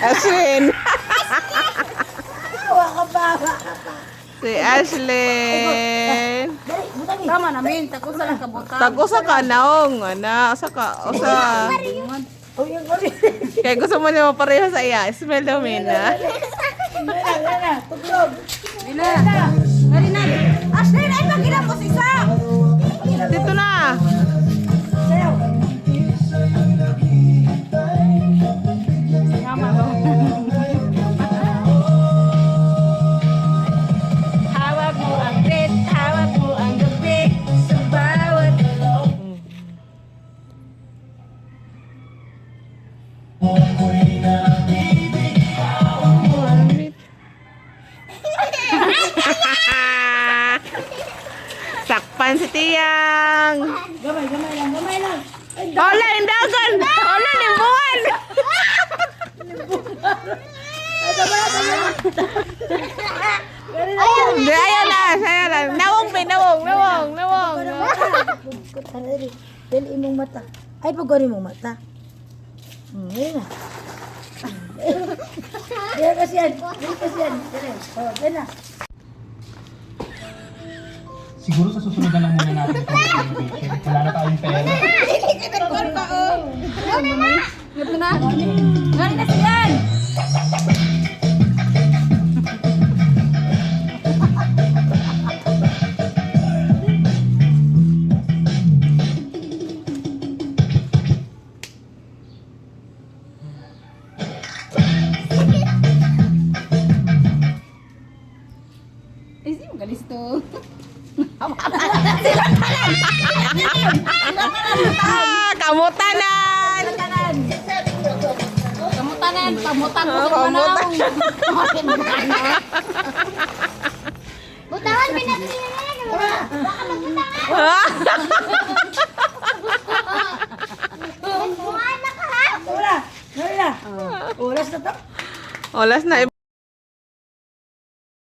Ashlyn. Hawa ka pa, hawa ka pa. Si Ashlyn. Dali, butang Tama namin, takusa lang kabutan. Tagusa ka naong. Ana, usa ka. Usa. Oh, yung kori. Kaya gusto mo naman pareho sa iya. Smell daw, Mina. Wala, tuklog. Ina. Ngari na. Ashley, ay magila mo si isa. Dito na. Sayaw. Tama ba? Hawak mo ang red, hawak mo ang gabi sa bawat Sakpan si Tiyang. Gamay, gamay lang, gamay lang. Hola, indagan. Hola, limbuhan. Hindi, ayaw na. Ayaw na. Nawong, Pin. Nawong. Dali imong mata. Ay, pagkori mong mata. Ngayon na. Dali kasi yan. Dali kasi yan. Dali. Oh, dali na. Siguro sa susunod na lang muna natin ito mag-vacation. Wala na tayong pera. Ito na. Ngari na siyan. Eh, sino galis to? Kamutanan. Kamutanan, pamutan ko sa Pamutan. manawang. Butangan, pinapilihan na lang. Baka magbutangan. Bumangan na ka ha? Wala. Wala. Oras na to. Olas na.